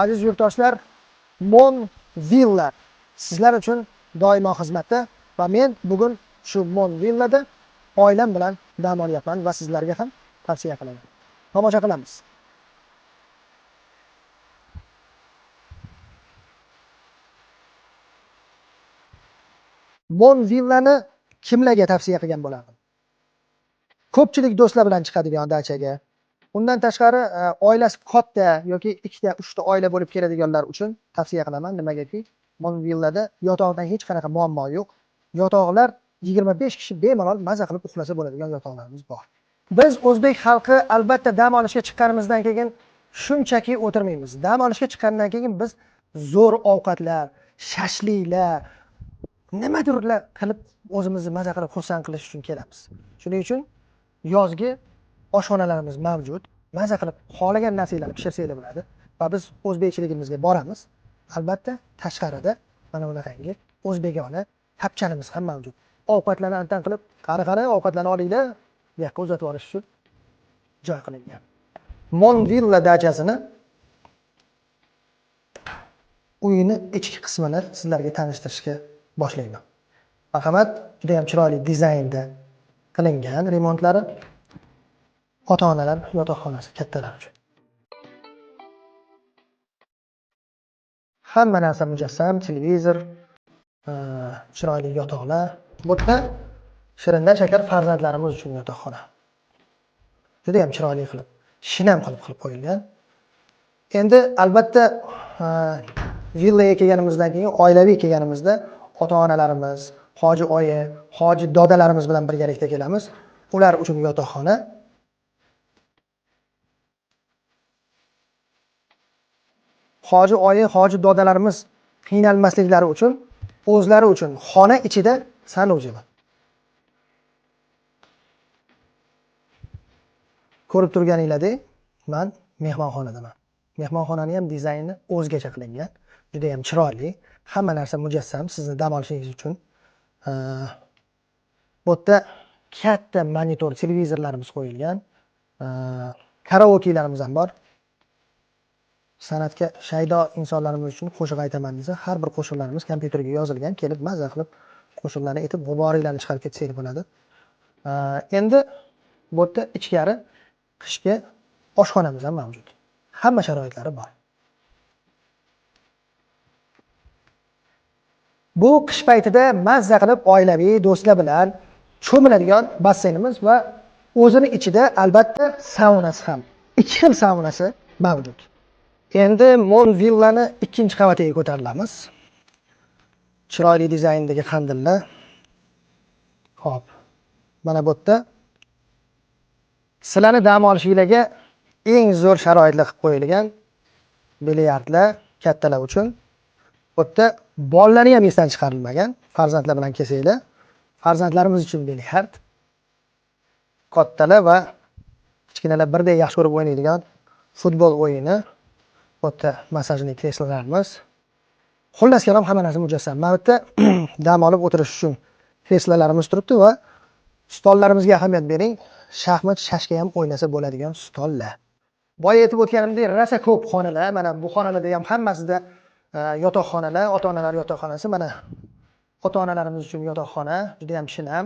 Aziz yurtdoshlar, Mon Villa sizlar uchun doimo xizmatda va men bugun shu Mon Villada oilam bilan dam olyapman va sizlarga ham tavsiya qilaman. Tomosha qilamiz. Mon Villani kimlarga tavsiya qilgan bo'lardim? Ko'pchilik do'stlar bilan chiqadigan dachaga. Undan tashqari oilasi katta yoki 2 ta 3 ta oila bo'lib keladiganlar uchun tavsiya qilaman. Nimagaki, Mon Villada yotoqdan hech qanaqa muammo yo'q. Yotoqlar 25 kishi bemalol maza qilib uxlasa bo'ladigan yotoqlarimiz bor. Biz o'zbek xalqi albatta dam olishga chiqqanimizdan keyin shunchaki o'tirmaymiz. Dam olishga chiqqandan keyin biz zo'r ovqatlar, shashliklar, nimadirlar qilib o'zimizni maza qilib xursand qilish uchun kelamiz. Shuning uchun yozgi oshxonalarimiz mavjud. Maza qilib xohlagan narsalarni pishirsangiz bo'ladi va biz o'zbekchiligimizga boramiz. Albatta tashqarida mana bunaqangi o'zbekona tapchanimiz ham mavjud. Ovqatlarni antan qilib, qari ovqatlarni olinglar, bu yoqqa uzatib olish uchun joy qilingan. Mon Villa dachasini uyini ichki qismini sizlarga tanishtirishga boshlayman. Marhamat, juda ham chiroyli dizaynda qilingan remontlari. Ota-onalar yotoqxonasi kattalar uchun. Hamma narsa mujassam, televizor, chiroyli yotoqlar. Bu yerda shirindan shakar farzandlarimiz uchun yotoqxona. Juda ham chiroyli qilib, shinam qilib qo'yilgan. Endi albatta villaga kelganimizdan keyin, oilaviy kelganimizda ota-onalarimiz, hoji oyi, hoji dodalarimiz bilan birgalikda kelamiz. Ular uchun yotoqxona. Hoji oyi, hoji dodalarimiz qiynalmasliklari uchun o'zlari uchun xona ichida sanuvchi bor. Ko'rib turganinglardek, men mehmonxonadaman. Mehmonxonaning ham dizayni o'zgacha qilingan, juda ham chiroyli, hamma narsa mujassam sizni dam olishingiz uchun. Bu yerda katta monitor televizorlarimiz qo'yilgan. Karaokelarimiz ham bor. San'atga shaydo insonlarimiz uchun qo'shiq aytaman desa, har bir qo'shiqlarimiz kompyuterga yozilgan, kelib maza qilib qo'shiqlarni aytib, g'uboringlarni chiqarib ketsangiz bo'ladi. Endi bu yerda ichkari qishki oshxonamiz ham mavjud. Hamma sharoitlari bor. Bu qish paytida maza qilib oilaviy do'stlar bilan cho'miladigan basseynimiz va o'zini ichida albatta saunasi ham, 2 xil saunasi mavjud. Endi Mon Villani 2-qavatiga ko'tarilamiz. Chiroyli dizayndagi xandillar. Xo'p. Mana bu yerda sizlarni dam olishingizga eng zo'r sharoitlar qilib qo'yilgan bilyardlar kattalar uchun. Bu yerda bolalarni ham esdan chiqarilmagan. Farzandlar bilan kelsanglar, farzandlarimiz uchun bilyard. Kattalar va kichkinalar birdek yaxshi ko'rib o'ynaydigan futbol o'yini. Bu yerda masajli kreslolarimiz. Xullas kalom hamma narsa mujassam. Mana bu yerda dam olib o'tirish uchun kreslolarimiz turibdi va stollarimizga ahamiyat bering. Shaxmat, shashka ham o'ynasa bo'ladigan stollar. Boya aytib o'tganimdek, rosa ko'p xonalar. Mana bu xonalarda ham hammasida yotoqxonalar, ota-onalar yotoqxonasi. Mana ota-onalarimiz uchun yotoqxona, juda ham shinam.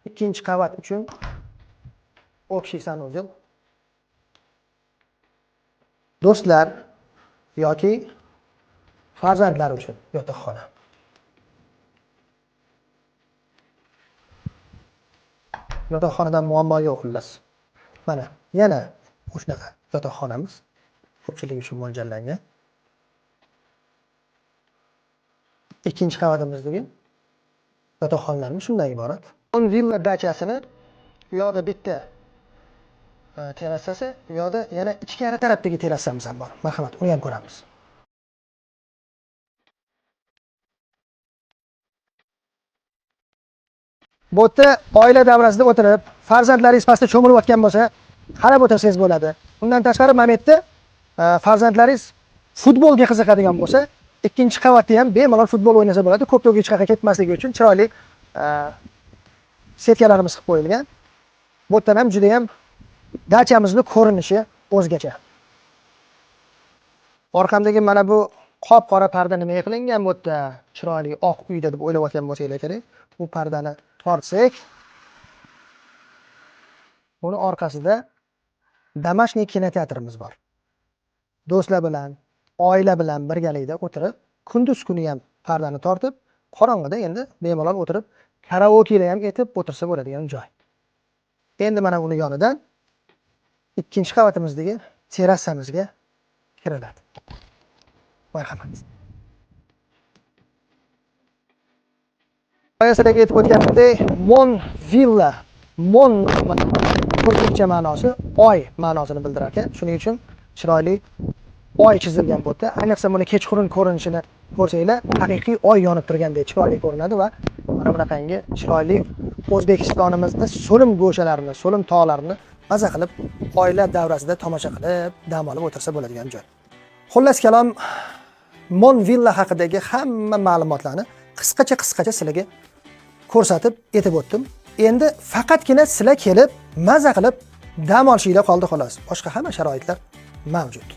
2-qavat uchun общий санузел. Do'stlar yoki farzandlar uchun yotoqxona. Yotoqxonadan muammo yo'q xullas. Mana yana shunaqa yotoqxonamiz ko'pchilik uchun mo'ljallangan. 2-qavatimizdagi yotoqxonalarimiz shundan iborat. Mon Villa dachasini bu yoqda bitta terrasasi, bu yoqda yana ichkari tarafdagi terrasamiz ham bor. Marhamat, uni ham ko'ramiz. Bu yerda oila davrasida o'tirib, farzandlaringiz pastda cho'milayotgan bo'lsa, qarab o'tirsangiz bo'ladi. Undan tashqari mana bu yerda farzandlaringiz futbolga qiziqadigan bo'lsa, 2-qavatda ham bemalol futbol o'ynasa bo'ladi. Ko'p hech qayerga ketmasligi uchun chiroyli setkalarimiz qilib qo'yilgan. Bu yerdan ham juda ham dachamizning ko'rinishi o'zgacha. Orqamdagi mana bu qop-qora parda nimaga qilingan bu yerda? Chiroyli oq uyda deb o'ylayotgan bo'lsanglar kerak. Bu pardani tortsak, buni orqasida Damashniy kinoteatrimiz bor. Do'stlar bilan, oila bilan birgalikda o'tirib, kunduz kuni ham pardani tortib, qorong'ida endi bemalol o'tirib, karaoke'da ham aytib o'tirsa bo'ladigan joy. Endi mana uni yonidan ikkinchi qavatimizdagi terrasamizga kiriladi. Marhamat. Qoyasidagi aytib o'tganimdek, Mon Villa, Mon turkcha ma'nosi oy ma'nosini bildirar ekan. Shuning uchun chiroyli oy chizilgan bu yerda. Ayniqsa buni kechqurun ko'rinishini ko'rsanglar, haqiqiy oy yonib turgandek chiroyli ko'rinadi va mana bunaqangi chiroyli O'zbekistonimizni so'lim go'shalarini, so'lim tog'larini maza qilib, oila davrasida tomosha qilib, dam olib o'tirsa bo'ladigan joy. Xullas kalom, Mon Villa haqidagi hamma ma'lumotlarni qisqacha sizlarga ko'rsatib etib o'tdim. Endi faqatgina sizlar kelib, maza qilib dam olishinglar qoldi xolos. Boshqa hamma sharoitlar mavjud.